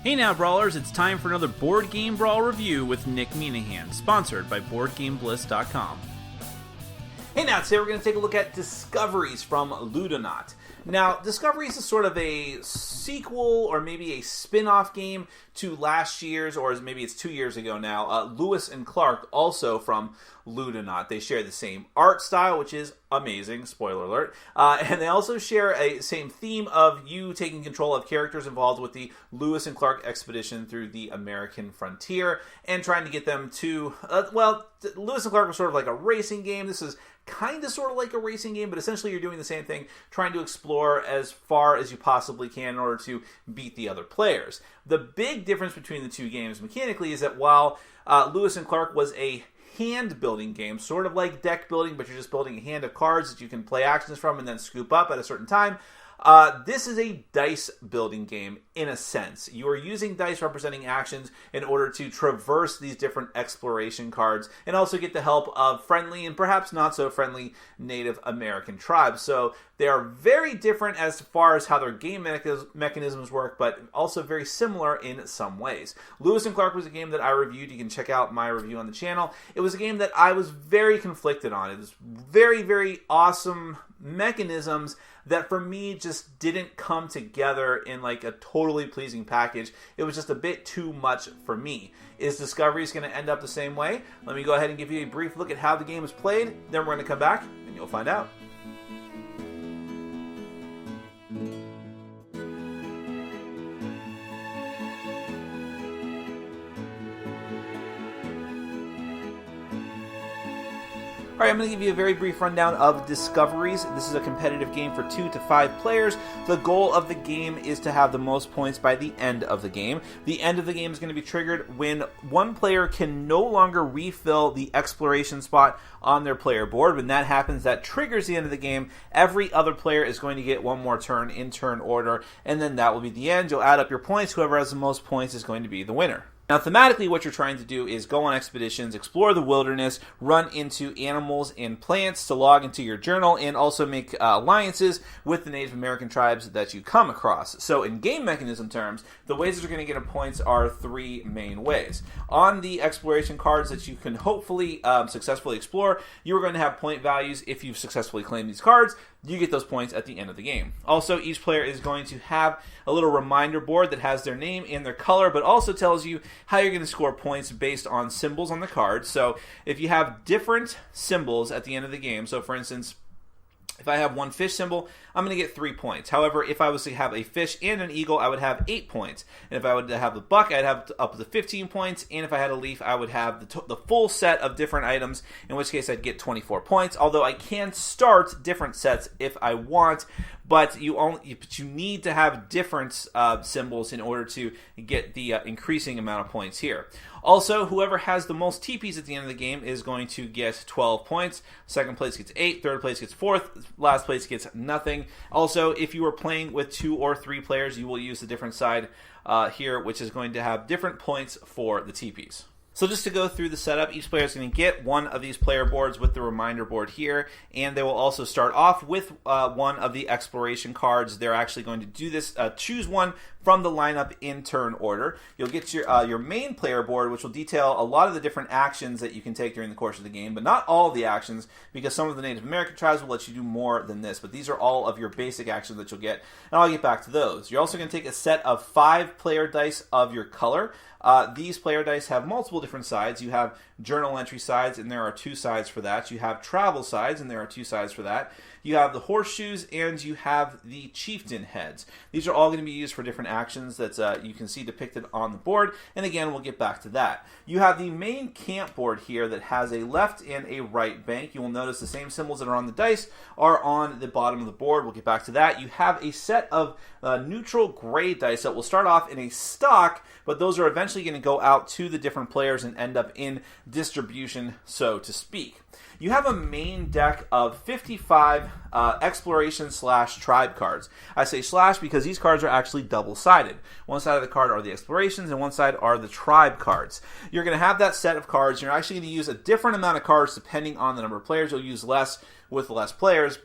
Hey now, Brawlers, it's time for another Board Game Brawl review with Nick Minahan, sponsored by BoardGameBliss.com. Hey now, today we're going to take a look at Discoveries from Ludonaut. Now, Discoveries is sort of a sequel or maybe a spin-off game to last year's, or maybe it's 2 years ago now, Lewis and Clark, also from Ludonaut. They share the same art style, which is amazing, spoiler alert, and they also share a same theme of you taking control of characters involved with the Lewis and Clark expedition through the American frontier and trying to get them to, Lewis and Clark was sort of like a racing game. This is kind of sort of like a racing game, but essentially you're doing the same thing, trying to explore as far as you possibly can in order to beat the other players. The big difference between the two games mechanically is that while Lewis and Clark was a hand-building game, sort of like deck building, but you're just building a hand of cards that you can play actions from and then scoop up at a certain time, this is a dice-building game in a sense. You are using dice representing actions in order to traverse these different exploration cards and also get the help of friendly and perhaps not so friendly Native American tribes. So they are very different as far as how their game mechanisms work, but also very similar in some ways. Lewis and Clark was a game that I reviewed. You can check out my review on the channel. It was a game that I was very conflicted on. It was very, very awesome mechanisms that for me just didn't come together in like a totally pleasing package. It was just a bit too much for me. Is Discoveries going to end up the same way? Let me go ahead and give you a brief look at how the game is played. Then we're going to come back and you'll find out. Alright, I'm going to give you a very brief rundown of Discoveries. This is a competitive game for 2 to 5 players. The goal of the game is to have the most points by the end of the game. The end of the game is going to be triggered when one player can no longer refill the exploration spot on their player board. When that happens, that triggers the end of the game. Every other player is going to get one more turn in turn order, and then that will be the end. You'll add up your points. Whoever has the most points is going to be the winner. Now, thematically, what you're trying to do is go on expeditions, explore the wilderness, run into animals and plants to log into your journal, and also make alliances with the Native American tribes that you come across. So in game mechanism terms, the ways that you're going to get points are 3 main ways. On the exploration cards that you can hopefully successfully explore, you're going to have point values. If you've successfully claimed these cards, you get those points at the end of the game. Also, each player is going to have a little reminder board that has their name and their color, but also tells you how you're going to score points based on symbols on the card. So if you have different symbols at the end of the game, so for instance, if I have one fish symbol, I'm going to get 3 points. However, if I was to have a fish and an eagle, I would have 8 points. And if I would have the buck, I'd have up to 15 points. And if I had a leaf, I would have the full set of different items, in which case I'd get 24 points. Although I can start different sets if I want, but you need to have different symbols in order to get the increasing amount of points here. Also, whoever has the most TPs at the end of the game is going to get 12 points. Second place gets 8, third place gets 4th, last place gets nothing. Also, if you are playing with 2 or 3 players, you will use the different side here, which is going to have different points for the TPs. So just to go through the setup, each player is going to get one of these player boards with the reminder board here, and they will also start off with one of the exploration cards. They're actually going to do this, choose one from the lineup in turn order. You'll get your main player board, which will detail a lot of the different actions that you can take during the course of the game, but not all of the actions, because some of the Native American tribes will let you do more than this, but these are all of your basic actions that you'll get, and I'll get back to those. You're also going to take a set of 5 player dice of your color. These player dice have multiple different sides. You have journal entry sides, and there are 2 sides for that. You have travel sides, and there are 2 sides for that. You have the horseshoes, and you have the chieftain heads. These are all going to be used for different actions that you can see depicted on the board, and again, we'll get back to that. You have the main camp board here that has a left and a right bank. You will notice the same symbols that are on the dice are on the bottom of the board. We'll get back to that. You have a set of neutral gray dice that will start off in a stock, but those are eventually going to go out to the different players and end up in distribution, so to speak. You have a main deck of 55 exploration/tribe cards. I say slash because these cards are actually double-sided. One side of the card are the explorations, and one side are the tribe cards. You're going to have that set of cards. You're actually going to use a different amount of cards depending on the number of players. You'll use less with less players,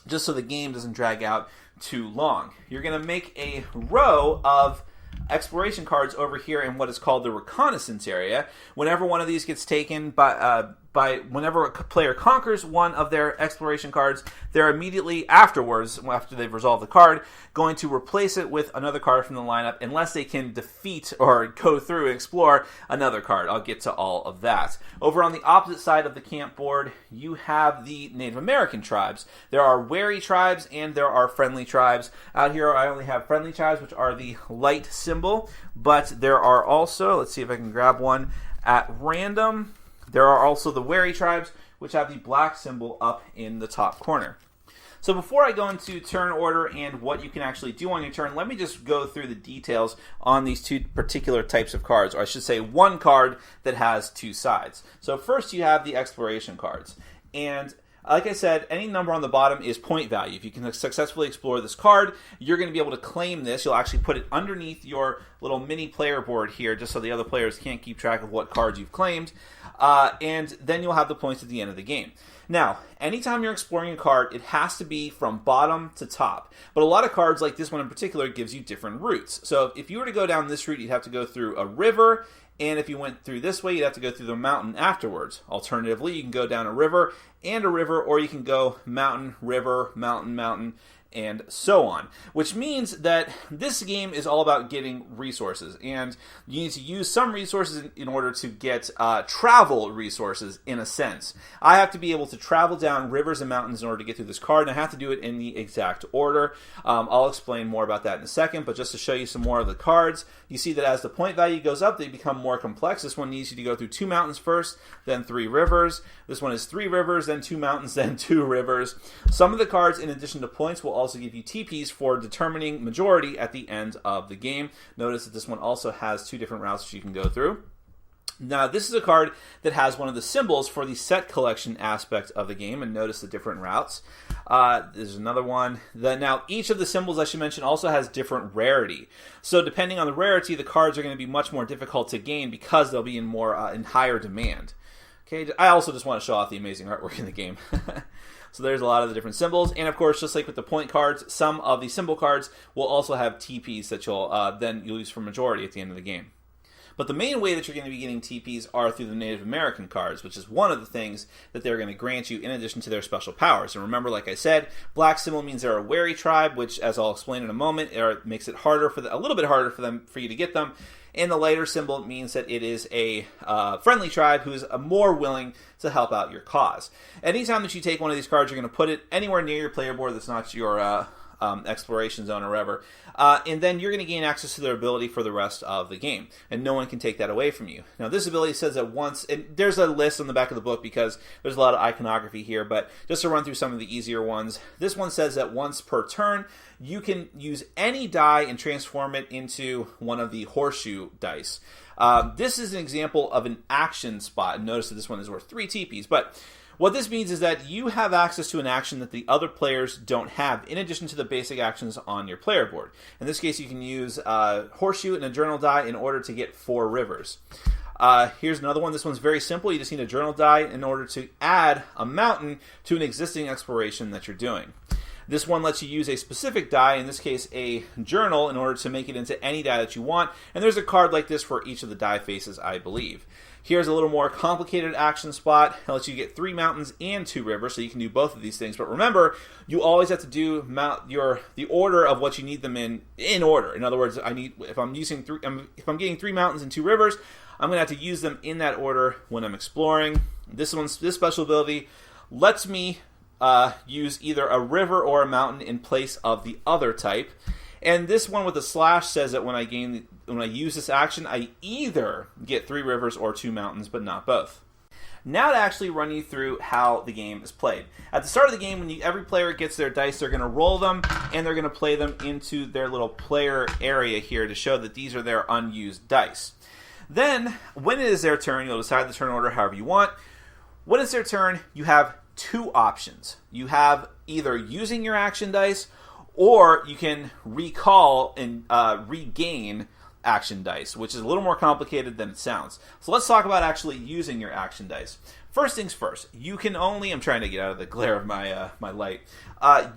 just so the game doesn't drag out too long. You're going to make a row of exploration cards over here in what is called the reconnaissance area. Whenever one of these gets taken whenever a player conquers one of their exploration cards, they're immediately afterwards, after they've resolved the card, going to replace it with another card from the lineup unless they can defeat or go through and explore another card. I'll get to all of that. Over on the opposite side of the camp board, you have the Native American tribes. There are wary tribes and there are friendly tribes. Out here I only have friendly tribes, which are the light symbol, but there are also, let's see if I can grab one at random, there are also the wary tribes, which have the black symbol up in the top corner. So before I go into turn order and what you can actually do on your turn, let me just go through the details on these two particular types of cards, or I should say one card that has two sides. So first you have the exploration cards. And like I said, any number on the bottom is point value. If you can successfully explore this card, you're going to be able to claim this. You'll actually put it underneath your little mini player board here, just so the other players can't keep track of what cards you've claimed. And then you'll have the points at the end of the game. Now, anytime you're exploring a card, it has to be from bottom to top. But a lot of cards, like this one in particular, gives you different routes. So if you were to go down this route, you'd have to go through a river, and if you went through this way, you'd have to go through the mountain afterwards. Alternatively, you can go down a river, or you can go mountain, river, mountain, mountain, and so on. Which means that this game is all about getting resources, and you need to use some resources in order to get travel resources, in a sense. I have to be able to travel down rivers and mountains in order to get through this card, and I have to do it in the exact order. I'll explain more about that in a second, but just to show you some more of the cards, you see that as the point value goes up, they become more complex. This one needs you to go through 2 mountains first, then 3 rivers. This one is 3 rivers, then 2 mountains, then 2 rivers. Some of the cards, in addition to points, will also give you TPs for determining majority at the end of the game. Notice that this one also has 2 different routes that you can go through. Now, this is a card that has one of the symbols for the set collection aspect of the game, and notice the different routes. There's another one. Now, each of the symbols I should mention also has different rarity. So, depending on the rarity, the cards are going to be much more difficult to gain because they'll be in higher demand. Okay, I also just want to show off the amazing artwork in the game. So there's a lot of the different symbols, and of course, just like with the point cards, some of the symbol cards will also have TPs that you'll use for majority at the end of the game. But the main way that you're going to be getting TPs are through the Native American cards, which is one of the things that they're going to grant you in addition to their special powers. And remember, like I said, black symbol means they're a wary tribe, which, as I'll explain in a moment, makes it harder a little bit harder for you to get them. And the lighter symbol means that it is a friendly tribe who is more willing to help out your cause. Anytime that you take one of these cards, you're going to put it anywhere near your player board that's not your exploration zone or whatever, and then you're going to gain access to their ability for the rest of the game, and no one can take that away from you. Now, this ability says that once, and there's a list on the back of the book because there's a lot of iconography here, but just to run through some of the easier ones, this one says that once per turn, you can use any die and transform it into one of the horseshoe dice. This is an example of an action spot, and notice that this one is worth 3 TPs, but what this means is that you have access to an action that the other players don't have, in addition to the basic actions on your player board. In this case, you can use Horseshoe and a Journal die in order to get 4 rivers. Here's another one. This one's very simple. You just need a Journal die in order to add a mountain to an existing exploration that you're doing. This one lets you use a specific die, in this case a journal, in order to make it into any die that you want. And there's a card like this for each of the die faces, I believe. Here's a little more complicated action spot. It lets you get 3 mountains and 2 rivers, so you can do both of these things. But remember, you always have to do the order of what you need them in order. In other words, if I'm getting 3 mountains and 2 rivers, I'm going to have to use them in that order when I'm exploring. This special ability lets me use either a river or a mountain in place of the other type. And this one with the slash says that when I use this action, I either get 3 rivers or 2 mountains, but not both. Now to actually run you through how the game is played. At the start of the game, when every player gets their dice, they're going to roll them, and they're going to play them into their little player area here to show that these are their unused dice. Then, when it is their turn, you'll decide the turn order however you want. When it's their turn, you have 2 options. You have either using your action dice, or you can recall and regain action dice, which is a little more complicated than it sounds. So let's talk about actually using your action dice. First things first, you can only, I'm trying to get out of the glare of my light,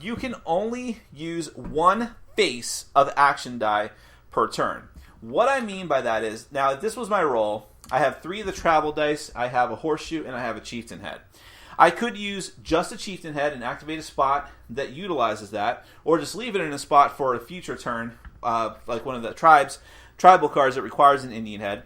you can only use 1 face of action die per turn. What I mean by that is, now if this was my roll, I have 3 of the travel dice, I have a horseshoe, and I have a chieftain head. I could use just a chieftain head and activate a spot that utilizes that, or just leave it in a spot for a future turn, like one of the tribal cards that requires an Indian head.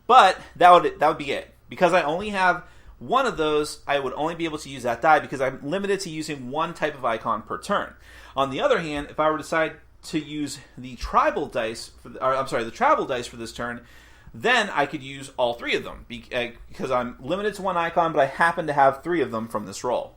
But that would be it. Because I only have one of those, I would only be able to use that die because I'm limited to using one type of icon per turn. On the other hand, if I were to decide to use the travel dice for this turn, then I could use all 3 of them because I'm limited to one icon, but I happen to have 3 of them from this roll.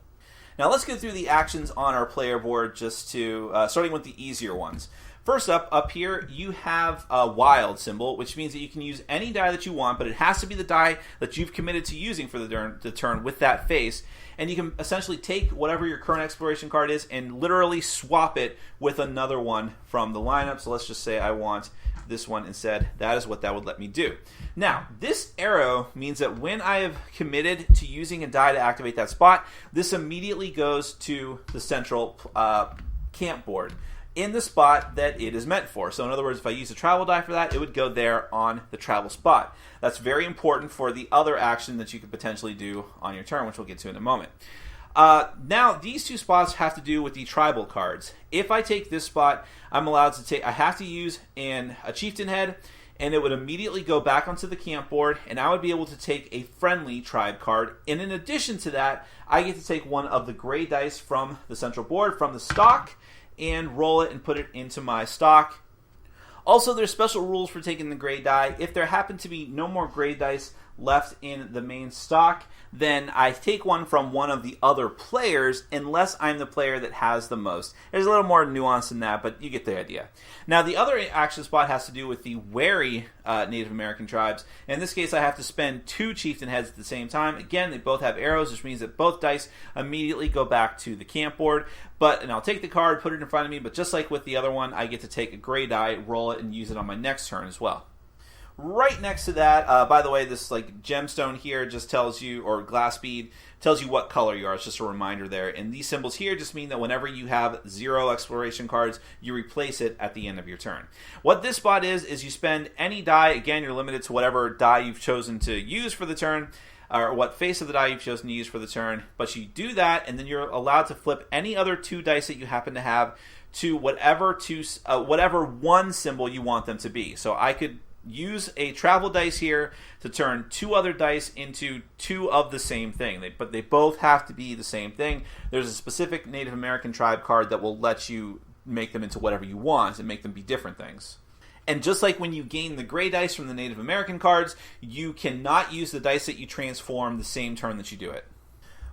Now let's go through the actions on our player board, just to starting with the easier ones. First up here, you have a wild symbol, which means that you can use any die that you want, but it has to be the die that you've committed to using for the turn with that face. And you can essentially take whatever your current exploration card is and literally swap it with another one from the lineup. So let's just say I want this one instead. That is what that would let me do. Now, this arrow means that when I have committed to using a die to activate that spot, this immediately goes to the central camp board in the spot that it is meant for. So in other words, if I use a travel die for that, it would go there on the travel spot. That's very important for the other action that you could potentially do on your turn, which we'll get to in a moment. Now, these 2 spots have to do with the tribal cards. If I take this spot, I have to use a chieftain head, and it would immediately go back onto the camp board, and I would be able to take a friendly tribe card. And in addition to that, I get to take one of the gray dice from the central board, from the stock, and roll it and put it into my stock. Also, there's special rules for taking the gray die. If there happen to be no more gray dice left in the main stock, then I take one from one of the other players unless I'm the player that has the most. There's a little more nuance in that, but you get the idea. Now, the other action spot has to do with the wary Native American tribes. In this case, I have to spend 2 chieftain heads at the same time. Again, they both have arrows, which means that both dice immediately go back to the camp board. And I'll take the card, put it in front of me, but just like with the other one, I get to take a gray die, roll it, and use it on my next turn as well. Right next to that, by the way, this gemstone here just tells you, or glass bead, tells you what color you are. It's just a reminder there. And these symbols here just mean that whenever you have 0 exploration cards, you replace it at the end of your turn. What this spot is you spend any die. Again, you're limited to whatever die you've chosen to use for the turn, or what face of the die you've chosen to use for the turn. But you do that, and then you're allowed to flip any other 2 dice that you happen to have to whatever one symbol you want them to be. So I could use a travel dice here to turn 2 other dice into 2 of the same thing. But they both have to be the same thing. There's a specific Native American tribe card that will let you make them into whatever you want and make them be different things. And just like when you gain the gray dice from the Native American cards, you cannot use the dice that you transform the same turn that you do it.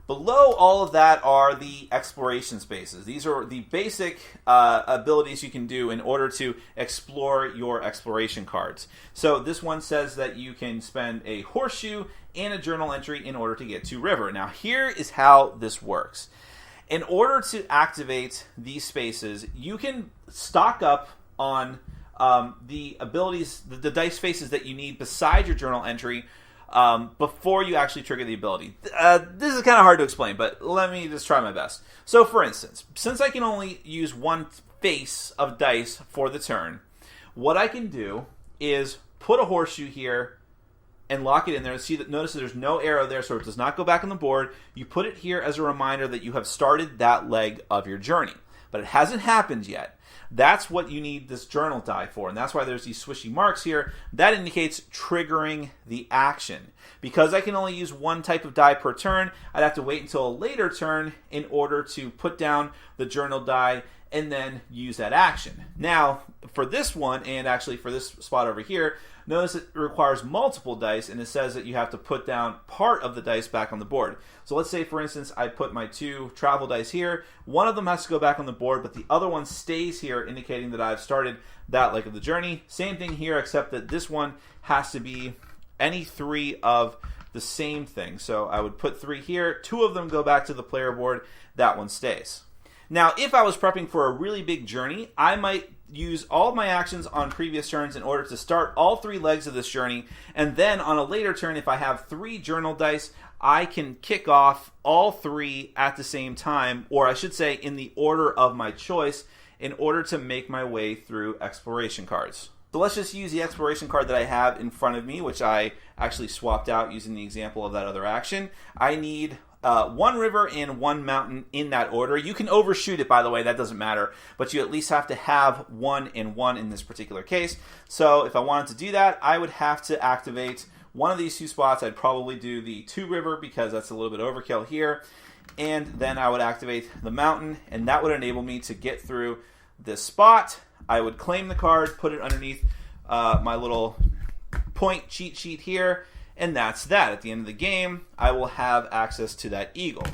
Below all of that are the exploration spaces. These are the basic abilities you can do in order to explore your exploration cards. So this one says that you can spend a horseshoe and a journal entry in order to get to river. Now here is how this works. In order to activate these spaces, you can stock up on the abilities, the dice faces that you need beside your journal entry before you actually trigger the ability. This is kind of hard to explain, but let me just try my best. So for instance, since I can only use one face of dice for the turn, what I can do is put a horseshoe here and lock it in there. Notice that there's no arrow there, so it does not go back on the board. You put it here as a reminder that you have started that leg of your journey. But it hasn't happened yet. That's what you need this journal die for, and that's why there's these swishy marks here. That indicates triggering the action. Because I can only use one type of die per turn, I'd have to wait until a later turn in order to put down the journal die and then use that action. Now, for this one, and actually for this spot over here, notice it requires multiple dice, and it says that you have to put down part of the dice back on the board. So let's say, for instance, I put my 2 travel dice here. One of them has to go back on the board, but the other one stays here, indicating that I've started that leg of the journey. Same thing here, except that this one has to be any 3 of the same thing. So I would put 3 here. 2 of them go back to the player board. That one stays. Now, if I was prepping for a really big journey, I might use all of my actions on previous turns in order to start all 3 legs of this journey, and then on a later turn, if I have 3 journal dice, I can kick off all 3 at the same time, or I should say in the order of my choice, in order to make my way through exploration cards. So let's just use the exploration card that I have in front of me, which I actually swapped out using the example of that other action. I need one river and one mountain in that order. You can overshoot it, by the way, that doesn't matter, but you at least have to have 1 and 1 in this particular case. So if I wanted to do that, I would have to activate one of these 2 spots. I'd probably do the 2 river because that's a little bit overkill here, and then I would activate the mountain, and that would enable me to get through this spot. I would claim the card, put it underneath my little point cheat sheet here, and that's that. At the end of the game, I will have access to that eagle.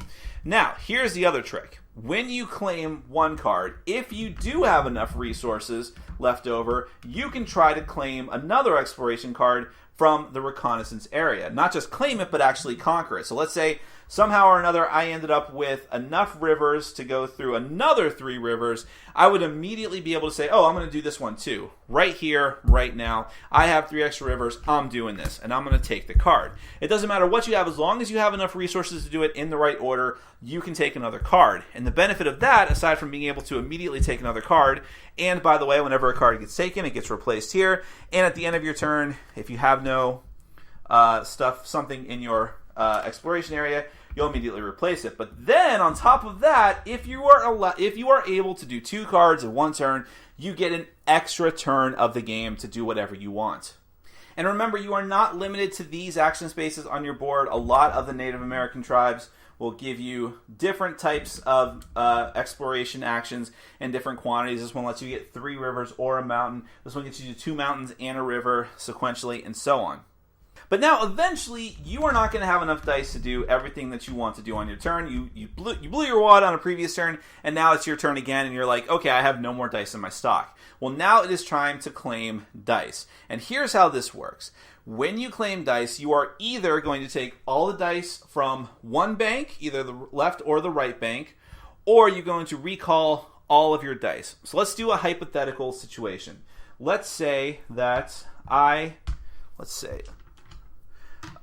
Now, here's the other trick. When you claim one card, if you do have enough resources left over, you can try to claim another exploration card from the reconnaissance area. Not just claim it, but actually conquer it. So let's say somehow or another I ended up with enough rivers to go through another 3 rivers. I would immediately be able to say, oh, I'm going to do this one too. Right here, right now. I have 3 extra rivers. I'm doing this, and I'm going to take the card. It doesn't matter what you have. As long as you have enough resources to do it in the right order, you can take another card. And the benefit of that, aside from being able to immediately take another card, and by the way, whenever a card gets taken, it gets replaced here. And at the end of your turn, if you have no something in your exploration area, you'll immediately replace it. But then on top of that, if you are able to do 2 cards in 1 turn, you get an extra turn of the game to do whatever you want. And remember, you are not limited to these action spaces on your board. A lot of the Native American tribes will give you different types of exploration actions and different quantities. This one lets you get 3 rivers or a mountain. This one gets you to 2 mountains and a river sequentially, and so on. But now, eventually, you are not going to have enough dice to do everything that you want to do on your turn. You blew your wad on a previous turn, and now it's your turn again, and you're like, okay, I have no more dice in my stock. Well, now it is time to claim dice. And here's how this works. When you claim dice, you are either going to take all the dice from one bank, either the left or the right bank, or you're going to recall all of your dice. So let's do a hypothetical situation. Let's say that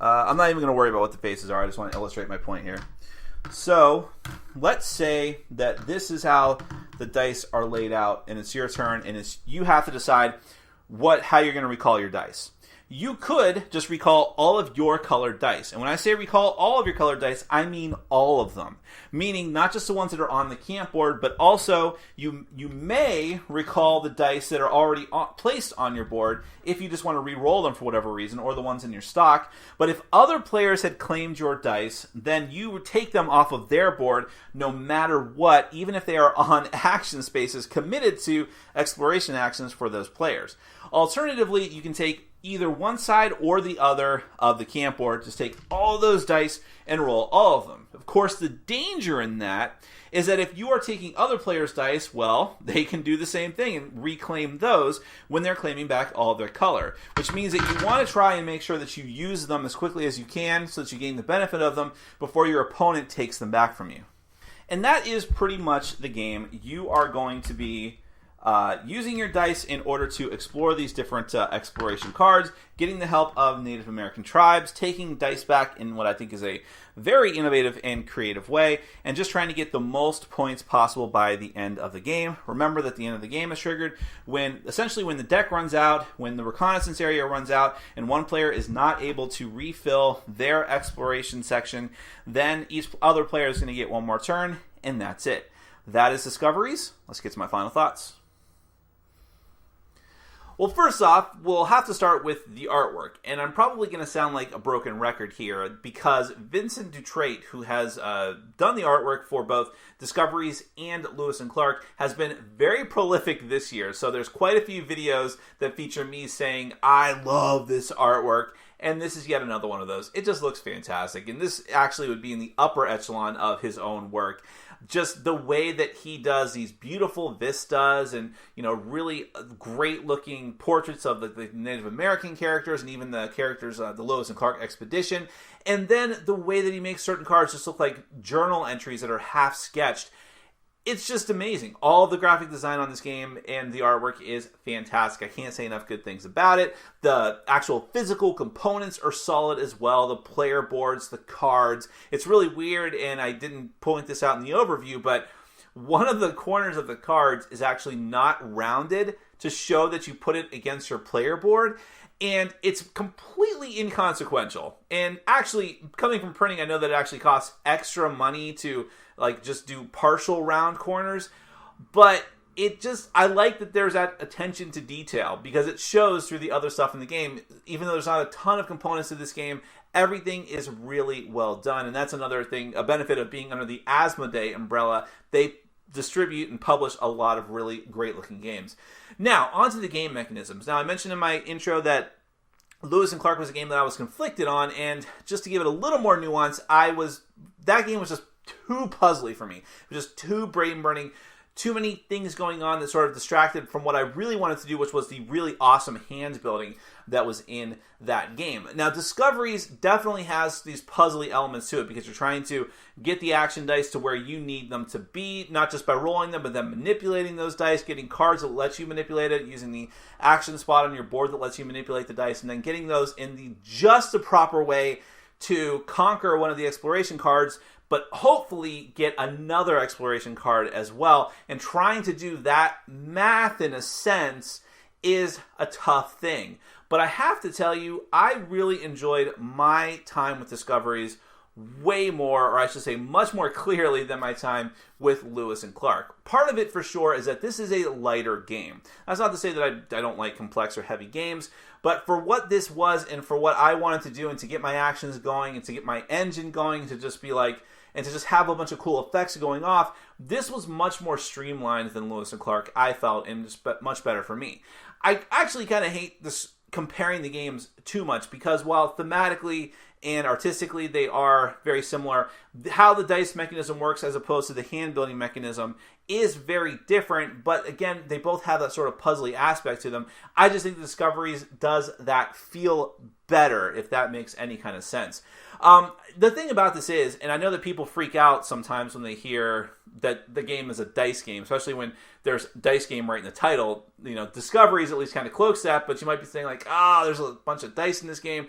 I'm not even going to worry about what the faces are. I just want to illustrate my point here. So let's say that this is how the dice are laid out, and it's your turn, and you have to decide how you're going to recall your dice. You could just recall all of your colored dice. And when I say recall all of your colored dice, I mean all of them. Meaning not just the ones that are on the camp board, but also you may recall the dice that are already placed on your board if you just want to re-roll them for whatever reason, or the ones in your stock. But if other players had claimed your dice, then you would take them off of their board no matter what, even if they are on action spaces committed to exploration actions for those players. Alternatively, you can take either one side or the other of the camp board. Just take all those dice and roll all of them. Of course, the danger in that is that if you are taking other players' dice, well, they can do the same thing and reclaim those when they're claiming back all of their color, which means that you want to try and make sure that you use them as quickly as you can so that you gain the benefit of them before your opponent takes them back from you. And that is pretty much the game. You are going to be using your dice in order to explore these different exploration cards, getting the help of Native American tribes, taking dice back in what I think is a very innovative and creative way, and just trying to get the most points possible by the end of the game. Remember that the end of the game is triggered when the deck runs out, when the reconnaissance area runs out, and one player is not able to refill their exploration section. Then each other player is going to get one more turn, and that's it. That is Discoveries. Let's get to my final thoughts. Well, first off, we'll have to start with the artwork, and I'm probably going to sound like a broken record here because Vincent Dutrait, who has done the artwork for both Discoveries and Lewis and Clark, has been very prolific this year. So there's quite a few videos that feature me saying, I love this artwork, and this is yet another one of those. It just looks fantastic, and this actually would be in the upper echelon of his own work. Just the way that he does these beautiful vistas and, really great looking portraits of the Native American characters and even the characters of the Lewis and Clark expedition. And then the way that he makes certain cards just look like journal entries that are half sketched. It's just amazing. All of the graphic design on this game and the artwork is fantastic. I can't say enough good things about it. The actual physical components are solid as well. The player boards, the cards. It's really weird, and I didn't point this out in the overview, but one of the corners of the cards is actually not rounded to show that you put it against your player board. And it's completely inconsequential. And actually, coming from printing, I know that it actually costs extra money to like just do partial round corners. But I like that there's that attention to detail because it shows through the other stuff in the game. Even though there's not a ton of components to this game, everything is really well done. And that's another thing, a benefit of being under the Asmodee umbrella. They distribute and publish a lot of really great looking games. Now, onto the game mechanisms. Now, I mentioned in my intro that Lewis and Clark was a game that I was conflicted on, and just to give it a little more nuance, that game was just too puzzly for me. It was just too brain burning, too many things going on that sort of distracted from what I really wanted to do, which was the really awesome hand building that was in that game. Now, Discoveries definitely has these puzzly elements to it because you're trying to get the action dice to where you need them to be, not just by rolling them, but then manipulating those dice, getting cards that let you manipulate it, using the action spot on your board that lets you manipulate the dice, and then getting those in just the proper way to conquer one of the exploration cards, but hopefully get another exploration card as well. And trying to do that math, in a sense, is a tough thing. But I have to tell you, I really enjoyed my time with Discoveries way more, or I should say much more clearly than my time with Lewis and Clark. Part of it for sure is that this is a lighter game. That's not to say that I don't like complex or heavy games, but for what this was and for what I wanted to do and to get my actions going and to get my engine going, to just be like, and to just have a bunch of cool effects going off, this was much more streamlined than Lewis and Clark, I felt, and just much better for me. I actually kind of hate this comparing the games too much because while thematically and artistically they are very similar, how the dice mechanism works as opposed to the hand building mechanism is very different, but again, they both have that sort of puzzly aspect to them. I just think the Discoveries does that feel better, if that makes any kind of sense. The thing about this is, and I know that people freak out sometimes when they hear that the game is a dice game, especially when there's dice game right in the title. You know, Discoveries at least kind of cloaks that, but you might be saying like, there's a bunch of dice in this game.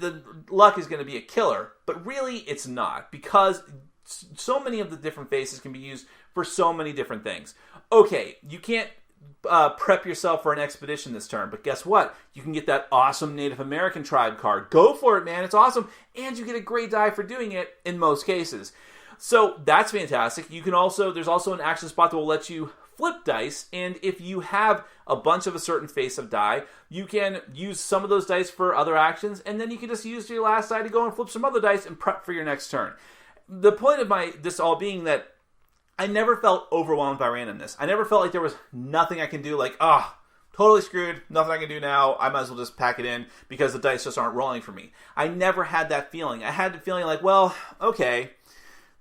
The luck is going to be a killer, but really it's not, because so many of the different faces can be used for so many different things. Okay, you can't prep yourself for an expedition this turn, but guess what? You can get that awesome Native American tribe card. Go for it, man. It's awesome. And you get a great die for doing it in most cases. So that's fantastic. You can also, there's also an action spot that will let you flip dice, and if you have a bunch of a certain face of die, you can use some of those dice for other actions, and then you can just use your last die to go and flip some other dice and prep for your next turn. The point of this all being that I never felt overwhelmed by randomness. I never felt like there was nothing I can do, like, totally screwed, nothing I can do now, I might as well just pack it in because the dice just aren't rolling for me. I never had that feeling. I had the feeling like, well, okay,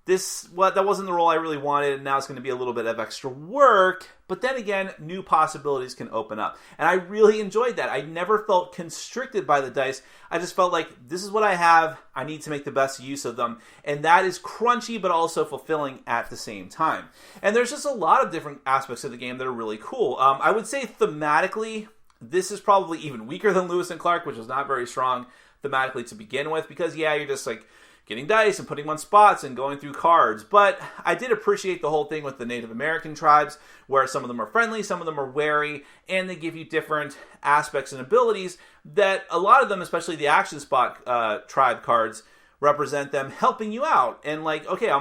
that wasn't the role I really wanted, and now it's going to be a little bit of extra work, but then again, new possibilities can open up. And I really enjoyed that. I never felt constricted by the dice. I just felt like, this is what I have, I need to make the best use of them, and that is crunchy, but also fulfilling at the same time. And there's just a lot of different aspects of the game that are really cool. I would say thematically, this is probably even weaker than Lewis and Clark, which was not very strong thematically to begin with, because you're just like, getting dice and putting them on spots and going through cards. But I did appreciate the whole thing with the Native American tribes, where some of them are friendly, some of them are wary, and they give you different aspects and abilities that a lot of them, especially the action spot tribe cards, represent them helping you out. And like, okay,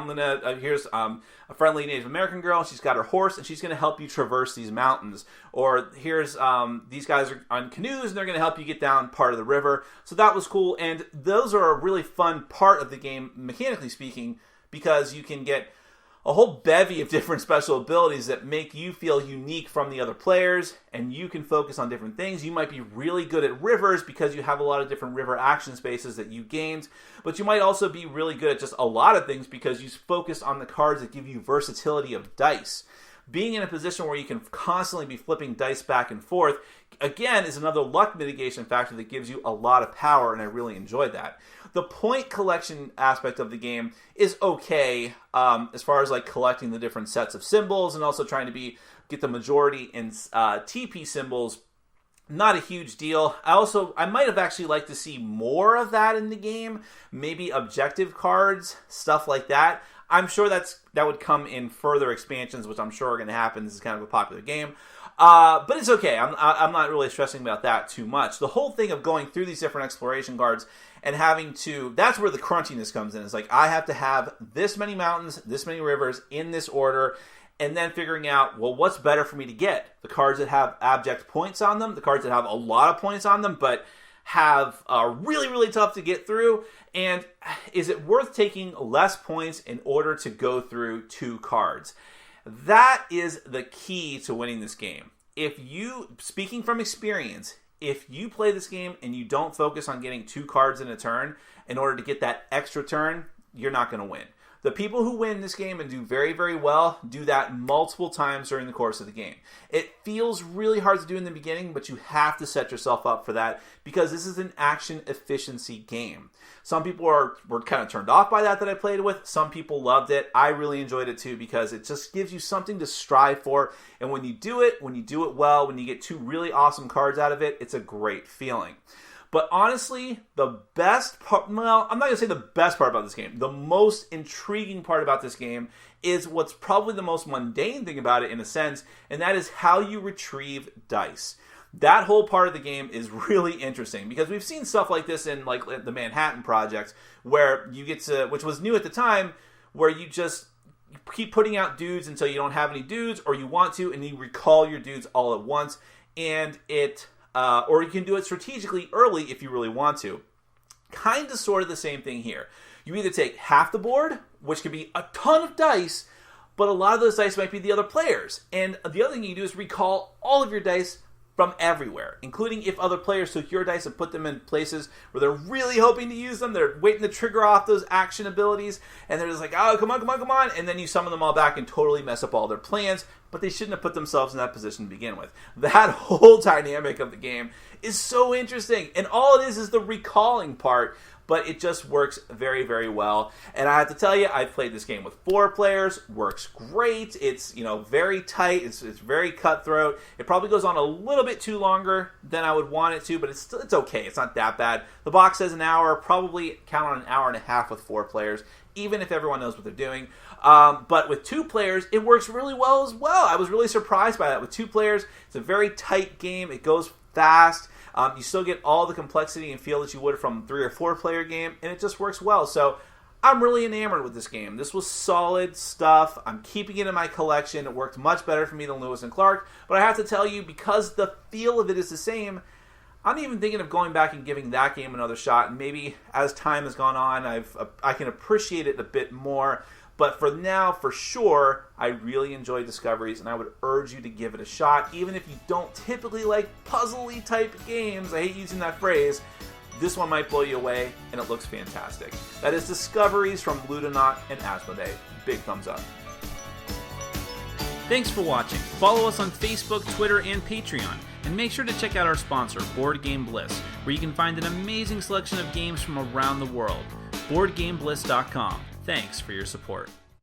here's a friendly Native American girl, she's got her horse, and she's going to help you traverse these mountains. Or here's these guys are on canoes, and they're going to help you get down part of the river. So that was cool, and those are a really fun part of the game, mechanically speaking, because you can get a whole bevy of different special abilities that make you feel unique from the other players, and you can focus on different things. You might be really good at rivers because you have a lot of different river action spaces that you gained, but you might also be really good at just a lot of things because you focus on the cards that give you versatility of dice. Being in a position where you can constantly be flipping dice back and forth, again, is another luck mitigation factor that gives you a lot of power, and I really enjoyed that. The point collection aspect of the game is okay, as far as like collecting the different sets of symbols and also trying to get the majority in TP symbols. Not a huge deal. I might have actually liked to see more of that in the game. Maybe objective cards, stuff like that. I'm sure that would come in further expansions, which I'm sure are going to happen. This is kind of a popular game. But it's okay. I'm not really stressing about that too much. The whole thing of going through these different exploration cards and having to, that's where the crunchiness comes in. It's like, I have to have this many mountains, this many rivers in this order, and then figuring out, well, what's better for me to get? The cards that have abject points on them, the cards that have a lot of points on them, but have really, really tough to get through, and is it worth taking less points in order to go through 2 cards? That is the key to winning this game. If you, speaking from experience, if you play this game and you don't focus on getting 2 cards in a turn in order to get that extra turn, you're not going to win. The people who win this game and do very, very well do that multiple times during the course of the game. It feels really hard to do in the beginning, but you have to set yourself up for that because this is an action efficiency game. Some people were kind of turned off by that I played with. Some people loved it. I really enjoyed it too because it just gives you something to strive for. And when you do it well, when you get 2 really awesome cards out of it, it's a great feeling. But honestly, the best part, well, I'm not going to say the best part about this game. The most intriguing part about this game is what's probably the most mundane thing about it in a sense, and that is how you retrieve dice. That whole part of the game is really interesting because we've seen stuff like this in like the Manhattan Project where you get to, which was new at the time, where you just keep putting out dudes until you don't have any dudes or you want to, and you recall your dudes all at once, and it... or you can do it strategically early if you really want to. Kind of sort of the same thing here. You either take half the board, which could be a ton of dice, but a lot of those dice might be the other players. And the other thing you do is recall all of your dice from everywhere, including if other players took your dice and put them in places where they're really hoping to use them. They're waiting to trigger off those action abilities, and they're just like, oh, come on, and then you summon them all back and totally mess up all their plans, but they shouldn't have put themselves in that position to begin with. That whole dynamic of the game is so interesting, and all it is the recalling part, but it just works very, very well. And I have to tell you, I've played this game with 4 players. Works great. It's, very tight. It's very cutthroat. It probably goes on a little bit too longer than I would want it to, but it's okay. It's not that bad. The box says an hour. Probably count on an hour and a half with 4 players, even if everyone knows what they're doing. But with 2 players, it works really well as well. I was really surprised by that. With 2 players, it's a very tight game. It goes fast. You still get all the complexity and feel that you would from 3 or 4 player game, and it just works well. So I'm really enamored with this game. This was solid stuff. I'm keeping it in my collection. It worked much better for me than Lewis and Clark, but I have to tell you, because the feel of it is the same, I'm even thinking of going back and giving that game another shot, and maybe as time has gone on, I can appreciate it a bit more. But for now, for sure, I really enjoy Discoveries, and I would urge you to give it a shot. Even if you don't typically like puzzly type games, I hate using that phrase, this one might blow you away, and it looks fantastic. That is Discoveries from Ludonaut and Asmodee. Big thumbs up. Thanks for watching. Follow us on Facebook, Twitter, and Patreon. And make sure to check out our sponsor, Board Game Bliss, where you can find an amazing selection of games from around the world. BoardGameBliss.com. Thanks for your support.